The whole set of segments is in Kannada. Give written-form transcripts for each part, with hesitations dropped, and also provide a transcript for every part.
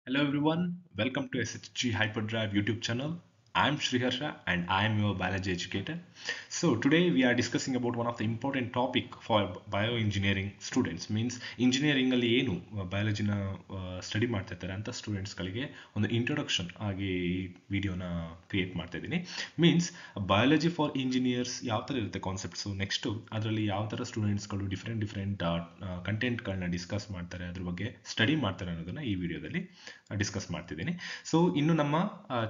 Hello everyone, welcome to SHG Hyperdrive YouTube channel. I'm Sriharsha and I am your biology educator. So today we are discussing about one of the important topic for bioengineering students. Means engineering ಅಲ್ಲಿ ಏನು ಬಯಾಲಜಿನ ಸ್ಟಡಿ ಮಾಡ್ತಾ ಇರ್ತಾರೆ ಅಂತ ಸ್ಟೂಡೆಂಟ್ಸ್ಗಳಿಗೆ ಒಂದು ಇಂಟ್ರೊಡಕ್ಷನ್ ಆಗಿ ವಿಡಿಯೋನ ಕ್ರಿಯೇಟ್ ಮಾಡ್ತಾ ಇದ್ದೀನಿ. ಮೀನ್ಸ್ ಬಯಾಲಜಿ ಫಾರ್ ಇಂಜಿನಿಯರ್ಸ್ ಯಾವ ಥರ ಇರುತ್ತೆ ಕಾನ್ಸೆಪ್ಟ್ಸು, ನೆಕ್ಸ್ಟು ಅದರಲ್ಲಿ ಯಾವ ಥರ ಸ್ಟೂಡೆಂಟ್ಸ್ಗಳು ಡಿಫ್ರೆಂಟ್ ಕಂಟೆಂಟ್ಗಳನ್ನ ಡಿಸ್ಕಸ್ ಮಾಡ್ತಾರೆ, ಅದ್ರ ಬಗ್ಗೆ ಸ್ಟಡಿ ಮಾಡ್ತಾರೆ ಅನ್ನೋದನ್ನ ಈ ವಿಡಿಯೋದಲ್ಲಿ ಡಿಸ್ಕಸ್ ಮಾಡ್ತಿದ್ದೀನಿ. ಸೊ ಇನ್ನು ನಮ್ಮ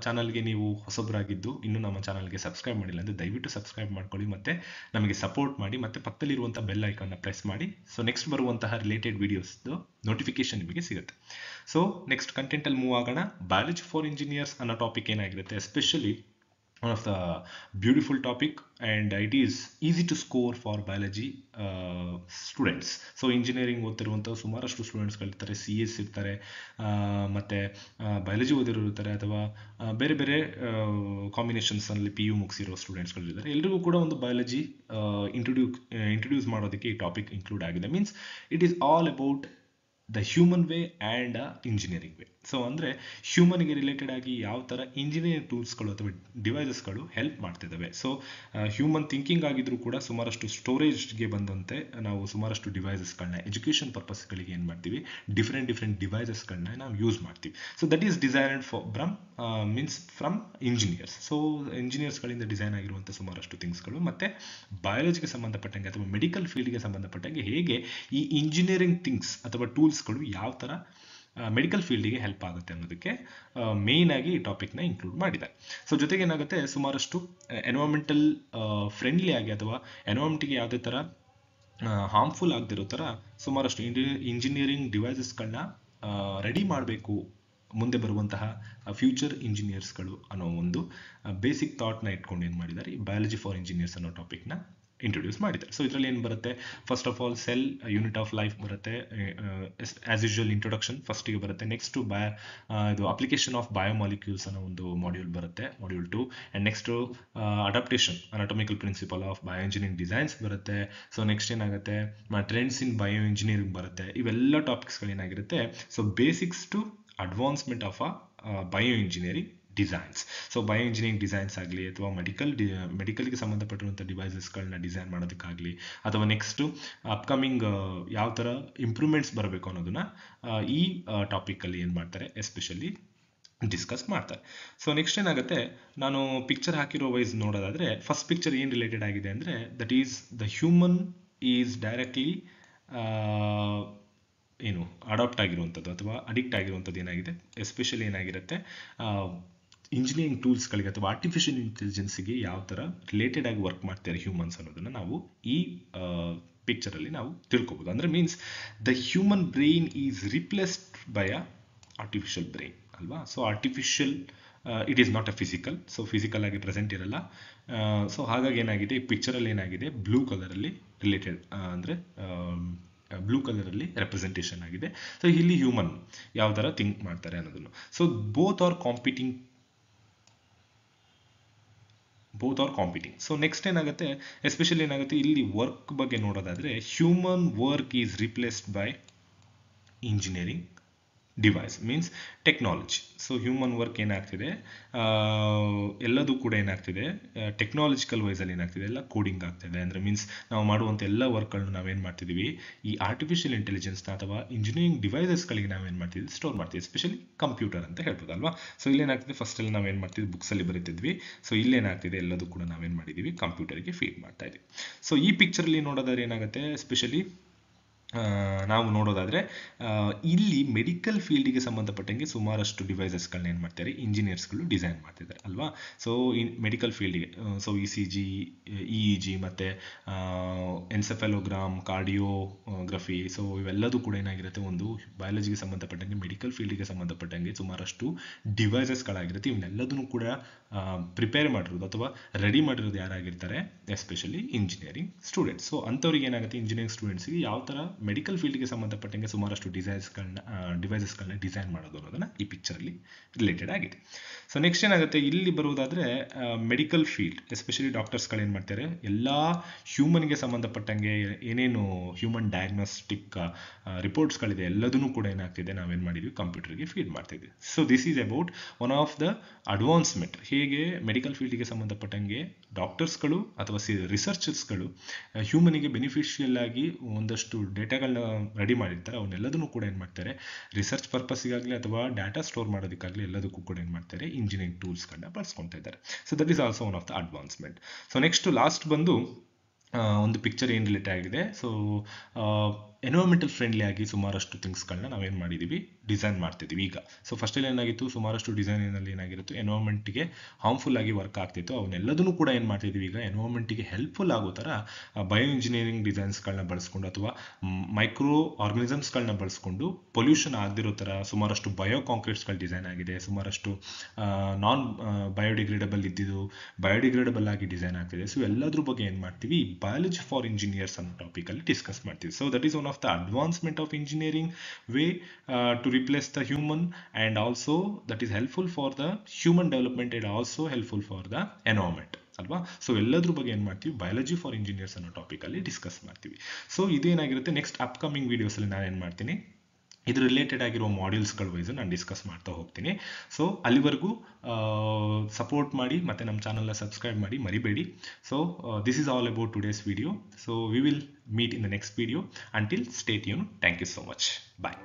ಚಾನಲ್ಗೆ ನೀವು ಹೊಸಬರಾಗಿದ್ದು ಇನ್ನೂ ನಮ್ಮ ಚಾನಲ್ಗೆ ಸಬ್ಸ್ಕ್ರೈಬ್ ಮಾಡಿಲ್ಲ ಅಂದರೆ ದಯವಿಟ್ಟು ಸಬ್ಸ್ಕ್ರೈಬ್ ಮಾಡ್ಕೊಳ್ಳಿ, ಮತ್ತೆ ನಮಗೆ ಸಪೋರ್ಟ್ ಮಾಡಿ, ಮತ್ತೆ ಪಕ್ಕದಲ್ಲಿರುವಂಥ ಬೆಲ್ ಐಕಾನ್ನ ಪ್ರೆಸ್ ಮಾಡಿ. ಸೊ ನೆಕ್ಸ್ಟ್ ಬರುವಂತಹ ರಿಲೇಟೆಡ್ ವಿಡಿಯೋಸ್ದು ನೋಟಿಫಿಕೇಶನ್ ನಿಮಗೆ ಸಿಗುತ್ತೆ. ಸೊ ನೆಕ್ಸ್ಟ್ ಕಂಟೆಂಟಲ್ಲಿ ಮೂವ್ ಆಗೋಣ. ಬಯಾಲಜಿ ಫಾರ್ ಇಂಜಿನಿಯರ್ಸ್ ಅನ್ನೋ ಟಾಪಿಕ್ ಏನಾಗಿರುತ್ತೆ, especially one of the beautiful topic, and it is easy to score for biology students. So engineering ಓದ್ತಿರುವಂಥ ಸುಮಾರಷ್ಟು ಸ್ಟೂಡೆಂಟ್ಸ್ಗಳಿರ್ತಾರೆ, ಸಿ ಎಸ್ ಇರ್ತಾರೆ, ಮತ್ತು ಬಯಾಲಜಿ ಓದಿರೋರು ಇರ್ತಾರೆ, ಅಥವಾ ಬೇರೆ ಬೇರೆ ಕಾಂಬಿನೇಷನ್ಸಲ್ಲಿ ಪಿ ಯು ಮುಗಿಸಿರೋ ಸ್ಟೂಡೆಂಟ್ಸ್ಗಳಿರ್ತಾರೆ. ಎಲ್ರಿಗೂ ಕೂಡ ಒಂದು ಬಯಾಲಜಿ ಇಂಟ್ರೊಡ್ಯೂಸ್ ಮಾಡೋದಕ್ಕೆ ಈ ಟಾಪಿಕ್ ಇನ್ಕ್ಲೂಡ್ ಆಗಿದೆ. Means it is all about the human way and engineering way. So ಅಂದರೆ ಹ್ಯೂಮನ್ಗೆ ರಿಲೇಟೆಡ್ ಆಗಿ ಯಾವ ಥರ ಇಂಜಿನಿಯರಿಂಗ್ ಟೂಲ್ಸ್ಗಳು ಅಥವಾ ಡಿವೈಸಸ್ಗಳು ಹೆಲ್ಪ್ ಮಾಡ್ತಿದ್ದಾವೆ. ಸೊ ಹ್ಯೂಮನ್ ಥಿಂಕಿಂಗ್ ಆಗಿದ್ರೂ ಕೂಡ ಸುಮಾರಷ್ಟು ಸ್ಟೋರೇಜ್ಗೆ ಬಂದಂತೆ ನಾವು ಸುಮಾರಷ್ಟು ಡಿವೈಸಸ್ಗಳನ್ನ ಎಜುಕೇಷನ್ ಪರ್ಪಸ್ಗಳಿಗೆ ಏನು ಮಾಡ್ತೀವಿ, ಡಿಫ್ರೆಂಟ್ ಡಿವೈಸಸ್ಗಳನ್ನ ನಾವು ಯೂಸ್ ಮಾಡ್ತೀವಿ. So that is designed from engineers. So ಇಂಜಿನಿಯರ್ಸ್ಗಳಿಂದ ಡಿಸೈನ್ ಆಗಿರುವಂಥ ಸುಮಾರಷ್ಟು ಥಿಂಗ್ಸ್ಗಳು ಮತ್ತು ಬಯಾಲಜಿಗೆ ಸಂಬಂಧಪಟ್ಟಂಗೆ ಅಥವಾ ಮೆಡಿಕಲ್ ಫೀಲ್ಡ್ಗೆ ಸಂಬಂಧಪಟ್ಟಂಗೆ ಹೇಗೆ ಈ ಇಂಜಿನಿಯರಿಂಗ್ ಥಿಂಗ್ಸ್ ಅಥವಾ ಟೂಲ್ಸ್ಗಳು ಯಾವ ಥರ ಮೆಡಿಕಲ್ ಫೀಲ್ಡಿಗೆ ಹೆಲ್ಪ್ ಆಗುತ್ತೆ ಅನ್ನೋದಕ್ಕೆ ಮೇಯ್ನ್ ಆಗಿ ಈ ಟಾಪಿಕ್ನ ಇನ್ಕ್ಲೂಡ್ ಮಾಡಿದ್ದಾರೆ. ಸೊ ಜೊತೆಗೆ ಏನಾಗುತ್ತೆ, ಸುಮಾರಷ್ಟು ಎನ್ವೈರನ್ಮೆಂಟಲ್ ಫ್ರೆಂಡ್ಲಿ ಆಗಿ ಅಥವಾ ಎನ್ವೈರನ್ಮೆಂಟ್ಗೆ ಯಾವುದೇ ಥರ ಹಾರ್ಮ್ಫುಲ್ ಆಗದಿರೋ ಥರ ಸುಮಾರಷ್ಟು ಇಂಜಿನಿಯರಿಂಗ್ ಡಿವೈಸಸ್ಗಳನ್ನ ರೆಡಿ ಮಾಡಬೇಕು ಮುಂದೆ ಬರುವಂತಹ ಫ್ಯೂಚರ್ ಇಂಜಿನಿಯರ್ಸ್ಗಳು ಅನ್ನೋ ಒಂದು ಬೇಸಿಕ್ ಥಾಟ್ನ ಇಟ್ಕೊಂಡು ಏನು ಮಾಡಿದ್ದಾರೆ, ಈ ಬಯಾಲಜಿ ಫಾರ್ ಇಂಜಿನಿಯರ್ಸ್ ಅನ್ನೋ ಟಾಪಿಕ್ನ ಇಂಟ್ರೊಡ್ಯೂಸ್ ಮಾಡಿದ್ದಾರೆ. ಸೊ ಇದರಲ್ಲಿ ಏನು ಬರುತ್ತೆ, first of all cell unit of life ಬರುತ್ತೆ, ಆಸ್ ಯೂಶುವಲ್ ಇಂಟ್ರೊಡಕ್ಷನ್ ಫಸ್ಟಿಗೆ ಬರುತ್ತೆ. ನೆಕ್ಸ್ಟು ಇದು ಅಪ್ಲಿಕೇಶನ್ ಆಫ್ ಬಯೋಮಾಲಿಕ್ಯೂಲ್ಸ್ ಅನ್ನೋ ಒಂದು ಮಾಡ್ಯೂಲ್ ಬರುತ್ತೆ, module 2. And next adaptation anatomical principle of bio engineering designs ಬರುತ್ತೆ. ಸೊ ನೆಕ್ಸ್ಟ್ ಏನಾಗುತ್ತೆ, ಟ್ರೆಂಡ್ಸ್ ಇನ್ ಬಯೋ ಇಂಜಿನಿಯರಿಂಗ್ ಬರುತ್ತೆ. ಇವೆಲ್ಲ ಟಾಪಿಕ್ಸ್ಗಳು ಏನಾಗಿರುತ್ತೆ, so basics to advancement of bio engineering designs. So bio engineering designs ಆಗಲಿ ಅಥವಾ ಮೆಡಿಕಲ್ಗೆ ಸಂಬಂಧಪಟ್ಟಿರುವಂಥ ಡಿವೈಸಸ್ಗಳನ್ನ ಡಿಸೈನ್ ಮಾಡೋದಕ್ಕಾಗಲಿ, ಅಥವಾ ನೆಕ್ಸ್ಟು ಅಪ್ಕಮಿಂಗ್ ಯಾವ ಥರ ಇಂಪ್ರೂವ್ಮೆಂಟ್ಸ್ ಬರಬೇಕು ಅನ್ನೋದನ್ನ ಈ ಟಾಪಿಕಲ್ಲಿ ಏನು ಮಾಡ್ತಾರೆ, ಎಸ್ಪೆಷಲಿ ಡಿಸ್ಕಸ್ ಮಾಡ್ತಾರೆ. ಸೊ ನೆಕ್ಸ್ಟ್ ಏನಾಗುತ್ತೆ, ನಾನು ಪಿಕ್ಚರ್ ಹಾಕಿರೋ ವೈಸ್ ನೋಡೋದಾದರೆ ಫಸ್ಟ್ ಪಿಕ್ಚರ್ ಏನು ರಿಲೇಟೆಡ್ ಆಗಿದೆ ಅಂದರೆ, that is the human is directly ಏನು ಅಡಾಪ್ಟ್ ಆಗಿರುವಂಥದ್ದು ಅಥವಾ ಅಡಿಕ್ಟ್ ಆಗಿರುವಂಥದ್ದು ಏನಾಗಿದೆ, ಎಸ್ಪೆಷಲಿ ಏನಾಗಿರುತ್ತೆ, ಇಂಜಿನಿಯರಿಂಗ್ ಟೂಲ್ಸ್ಗಳಿಗೆ ಅಥವಾ ಆರ್ಟಿಫಿಷಿಯಲ್ ಇಂಟೆಲಿಜೆನ್ಸ್ಗೆ ಯಾವ ಥರ ರಿಲೇಟೆಡ್ ಆಗಿ ವರ್ಕ್ ಮಾಡ್ತಾರೆ ಹ್ಯೂಮನ್ಸ್ ಅನ್ನೋದನ್ನು ನಾವು ಈ ಪಿಕ್ಚರಲ್ಲಿ ನಾವು ತಿಳ್ಕೊಬೋದು. ಅಂದರೆ means the human brain is replaced by a artificial brain ಅಲ್ವಾ. So artificial it is not a physical, so physical ಆಗಿ ಪ್ರೆಸೆಂಟ್ ಇರಲ್ಲ. ಸೊ ಹಾಗಾಗಿ ಏನಾಗಿದೆ, ಈ ಪಿಕ್ಚರಲ್ಲಿ ಏನಾಗಿದೆ, ಬ್ಲೂ ಕಲರಲ್ಲಿ ರಿಲೇಟೆಡ್ ಅಂದರೆ ಬ್ಲೂ ಕಲರಲ್ಲಿ ರೆಪ್ರೆಸೆಂಟೇಷನ್ ಆಗಿದೆ. ಸೊ ಇಲ್ಲಿ ಹ್ಯೂಮನ್ ಯಾವ ಥರ ಥಿಂಕ್ ಮಾಡ್ತಾರೆ ಅನ್ನೋದನ್ನು. So both are competing. So next ಏನಾಗುತ್ತೆ, ಎಸ್ಪೆಷಲಿ ಏನಾಗುತ್ತೆ, ಇಲ್ಲಿ ವರ್ಕ್ ಬಗ್ಗೆ ನೋಡೋದಾದರೆ human work is replaced by engineering device means technology. So human work ಏನಾಗ್ತಿದೆ, ಎಲ್ಲದೂ ಕೂಡ ಏನಾಗ್ತಿದೆ, ಟೆಕ್ನಾಲಜಿಕಲ್ ವೈಸಲ್ಲಿ ಏನಾಗ್ತಿದೆ, ಎಲ್ಲ ಕೋಡಿಂಗ್ ಆಗ್ತಿದೆ. ಅಂದರೆ ಮೀನ್ಸ್ ನಾವು ಮಾಡುವಂಥ ಎಲ್ಲ ವರ್ಕ್ಗಳನ್ನ ನಾವೇನು ಮಾಡ್ತಿದ್ದೀವಿ, ಈ ಆರ್ಟಿಫಿಷಿಯಲ್ ಇಂಟೆಲಿಜೆನ್ಸ್ನ ಅಥವಾ ಇಂಜಿನಿಯರಿಂಗ್ ಡಿವೈಸಸ್ಗಳಿಗೆ ನಾವೇನು ಮಾಡ್ತಿದ್ವಿ, ಸ್ಟೋರ್ ಮಾಡ್ತೀವಿ, ಎಸ್ಪೆಷಲಿ ಕಂಪ್ಯೂಟರ್ ಅಂತ ಹೇಳ್ಬೋದಲ್ವಾ. ಸೊ ಇಲ್ಲೇನಾಗ್ತಿದೆ, ಫಸ್ಟಲ್ಲಿ ನಾವೇನು ಮಾಡ್ತಿದ್ವಿ, ಬುಕ್ಸಲ್ಲಿ ಬರೀತಿದ್ವಿ. ಸೊ ಇಲ್ಲೇನಾಗ್ತಿದೆ, ಎಲ್ಲದೂ ಕೂಡ ನಾವೇನು ಮಾಡಿದ್ದೀವಿ, ಕಂಪ್ಯೂಟರ್ಗೆ ಫೀಡ್ ಮಾಡ್ತಾ ಇದ್ದೀವಿ. ಸೊ ಈ ಪಿಕ್ಚರಲ್ಲಿ ನೋಡೋದಾದ್ರೆ ಏನಾಗುತ್ತೆ, ಎಸ್ಪೆಷಲಿ ನಾವು ನೋಡೋದಾದರೆ ಇಲ್ಲಿ ಮೆಡಿಕಲ್ ಫೀಲ್ಡಿಗೆ ಸಂಬಂಧಪಟ್ಟಂಗೆ ಸುಮಾರಷ್ಟು ಡಿವೈಸಸ್ಗಳನ್ನ ಏನು ಮಾಡ್ತಾರೆ, ಇಂಜಿನಿಯರ್ಸ್ಗಳು ಡಿಸೈನ್ ಮಾಡ್ತಿದ್ದಾರೆ ಅಲ್ವಾ. ಸೊ ಮೆಡಿಕಲ್ ಫೀಲ್ಡಿಗೆ so E C G, E E G ಮತ್ತು ಎನ್ಸೆಫೆಲೋಗ್ರಾಮ್, ಕಾರ್ಡಿಯೋಗ್ರಫಿ, ಸೊ ಇವೆಲ್ಲದೂ ಕೂಡ ಏನಾಗಿರುತ್ತೆ, ಒಂದು ಬಯಾಲಜಿಗೆ ಸಂಬಂಧಪಟ್ಟಂಗೆ ಮೆಡಿಕಲ್ ಫೀಲ್ಡಿಗೆ ಸಂಬಂಧಪಟ್ಟಂಗೆ ಸುಮಾರಷ್ಟು ಡಿವೈಸಸ್ಗಳಾಗಿರುತ್ತೆ. ಇವನ್ನೆಲ್ಲದನ್ನು ಕೂಡ ಪ್ರಿಪೇರ್ ಮಾಡಿರೋದು ಅಥವಾ ರೆಡಿ ಮಾಡಿರೋದು ಯಾರಾಗಿರ್ತಾರೆ, ಎಸ್ಪೆಷಲಿ ಇಂಜಿನಿಯರಿಂಗ್ ಸ್ಟೂಡೆಂಟ್ಸ್. ಸೊ ಅಂಥವ್ರಿಗೆ ಏನಾಗುತ್ತೆ, ಇಂಜಿನಿಯರಿಂಗ್ ಸ್ಟೂಡೆಂಟ್ಸ್ಗೆ ಯಾವ ಥರ ಮೆಡಿಕಲ್ ಫೀಲ್ಡ್ಗೆ ಸಂಬಂಧಪಟ್ಟಂಗೆ ಸುಮಾರಷ್ಟು ಡಿವೈಸಸ್ಗಳನ್ನ ಡಿಸೈನ್ ಮಾಡೋದು ಅನ್ನೋದನ್ನ ಈ ಪಿಕ್ಚರಲ್ಲಿ ರಿಲೇಟೆಡ್ ಆಗಿದೆ. ಸೊ ನೆಕ್ಸ್ಟ್ ಏನಾಗುತ್ತೆ, ಇಲ್ಲಿ ಬರುವುದಾದರೆ ಮೆಡಿಕಲ್ ಫೀಲ್ಡ್ ಎಸ್ಪೆಷಲಿ ಡಾಕ್ಟರ್ಸ್ಗಳು ಏನು ಮಾಡ್ತಾರೆ, ಎಲ್ಲ ಹ್ಯೂಮನ್ಗೆ ಸಂಬಂಧಪಟ್ಟಂಗೆ ಏನೇನು ಹ್ಯೂಮನ್ ಡಯಾಗ್ನೋಸ್ಟಿಕ್ ರಿಪೋರ್ಟ್ಸ್ಗಳಿದೆ ಎಲ್ಲದನ್ನು ಕೂಡ ಏನಾಗ್ತಿದೆ, ನಾವೇನು ಮಾಡಿದ್ವಿ, ಕಂಪ್ಯೂಟರ್ಗೆ ಫೀಡ್ ಮಾಡ್ತಿದ್ವಿ. So this is about one of the advancement, ಹೇಗೆ ಮೆಡಿಕಲ್ ಫೀಲ್ಡ್ಗೆ ಸಂಬಂಧಪಟ್ಟಂಗೆ ಡಾಕ್ಟರ್ಸ್ಗಳು ಅಥವಾ ರಿಸರ್ಚರ್ಸ್ಗಳು ಹ್ಯೂಮನಿಗೆ ಬೆನಿಫಿಷಿಯಲ್ ಆಗಿ ಒಂದಷ್ಟು ಡೇಟಾಗಳನ್ನ ರೆಡಿ ಮಾಡಿರ್ತಾರೆ. ಅವನ್ನೆಲ್ಲದನ್ನು ಕೂಡ ಏನು ಮಾಡ್ತಾರೆ, ರಿಸರ್ಚ್ ಪರ್ಪಸ್ಗಾಗಲಿ ಅಥವಾ ಡಾಟಾ ಸ್ಟೋರ್ ಮಾಡೋದಕ್ಕಾಗಲಿ ಎಲ್ಲದಕ್ಕೂ ಕೂಡ ಏನು ಮಾಡ್ತಾರೆ, ಇಂಜಿನಿಯರಿಂಗ್ ಟೂಲ್ಸ್ಗಳನ್ನ ಬಳಸ್ಕೊಳ್ತಾ ಇದ್ದಾರೆ. So that is also one of the advancement. So next last ಬಂದು ಒಂದು ಪಿಕ್ಚರ್ ಏನು ರಿಲೇಟ್ ಆಗಿದೆ. ಸೊ ಎನ್ವೈರ್ಮೆಂಟಲ್ ಫ್ರೆಂಡ್ಲಿ ಆಗಿ ಸುಮಾರಷ್ಟು ಥಿಂಗ್ಸ್ಗಳನ್ನ ನಾವೇನು ಮಾಡಿದ್ದೀವಿ, ಡಿಸೈನ್ ಮಾಡ್ತಿದ್ದೀವಿ ಈಗ. ಸೊ ಫಸ್ಟಲ್ಲಿ ಏನಾಗಿತ್ತು, ಸುಮಾರಷ್ಟು ಡಿಸೈನಿನಲ್ಲಿ ಏನಾಗಿತ್ತು, ಎನ್ವೈರ್ಮೆಂಟ್ಗೆ ಹಾರ್ಮ್ಫುಲ್ ಆಗಿ ವರ್ಕ್ ಆಗ್ತಿತ್ತು. ಅವನ್ನೆಲ್ಲದನ್ನು ಕೂಡ ಏನು ಮಾಡ್ತಿದ್ದೀವಿ ಈಗ, ಎನ್ವೈರ್ಮೆಂಟ್ಗೆ ಹೆಲ್ಪ್ಫುಲ್ ಆಗೋ ಥರ ಬಯೋ ಇಂಜಿನಿಯರಿಂಗ್ ಡಿಸೈನ್ಸ್ಗಳನ್ನ ಬಳಸ್ಕೊಂಡು ಅಥವಾ ಮೈಕ್ರೋ ಆರ್ಗನಿಸಮ್ಸ್ಗಳನ್ನ ಬಳಸ್ಕೊಂಡು ಪೊಲ್ಯೂಷನ್ ಆಗದಿರೋ ಥರ ಸುಮಾರಷ್ಟು ಬಯೋ ಕಾಂಕ್ರೀಟ್ಸ್ಗಳು ಡಿಸೈನ್ ಆಗಿದೆ. ಸುಮಾರಷ್ಟು ನಾನ್ ಬಯೋಡಿಗ್ರೇಡಬಲ್ ಇದ್ದಿದ್ದು ಬಯೋಡಿಗ್ರೇಡಬಲ್ ಆಗಿ ಡಿಸೈನ್ ಆಗ್ತಿದೆ. ಸೊ ಎಲ್ಲದ್ರ ಬಗ್ಗೆ ಏನು ಮಾಡ್ತೀವಿ, ಬಯಾಲಜಿ ಫಾರ್ ಇಂಜಿನಿಯರ್ಸ್ ಅನ್ನೋ ಟಾಪಿಕಲ್ಲಿ ಡಿಸ್ಕಸ್ ಮಾಡ್ತೀವಿ. So that is one of the advancement of engineering way to replace the human, and also that is helpful for the human development and also helpful for the environment ಅಲ್ವಾ. ಸೊ ಎಲ್ಲದ್ರ ಬಗ್ಗೆ ಏನು ಮಾಡ್ತೀವಿ, ಬಯಾಲಜಿ ಫಾರ್ ಇಂಜಿನಿಯರ್ಸ್ ಅನ್ನೋ ಟಾಪಿಕಲ್ಲಿ ಡಿಸ್ಕಸ್ ಮಾಡ್ತೀವಿ. ಸೊ ಇದೇನಾಗಿರುತ್ತೆ, ನೆಕ್ಸ್ಟ್ ಅಪ್ಕಮಿಂಗ್ ವೀಡಿಯೋಸಲ್ಲಿ ನಾನು ಏನು ಮಾಡ್ತೀನಿ, ಇದು ರಿಲೇಟೆಡ್ ಆಗಿರೋ ಮಾಡ್ಯೂಲ್ಸ್ಗಳ ವೈಸು ನಾನು ಡಿಸ್ಕಸ್ ಮಾಡ್ತಾ ಹೋಗ್ತೀನಿ. ಸೊ ಅಲ್ಲಿವರೆಗೂ ಸಪೋರ್ಟ್ ಮಾಡಿ ಮತ್ತು ನಮ್ಮ ಚಾನಲ್ನ ಸಬ್ಸ್ಕ್ರೈಬ್ ಮಾಡಿ ಮರಿಬೇಡಿ. So this is all about today's video. So we will meet in the next video. Until, stay tuned. Thank you so much. Bye.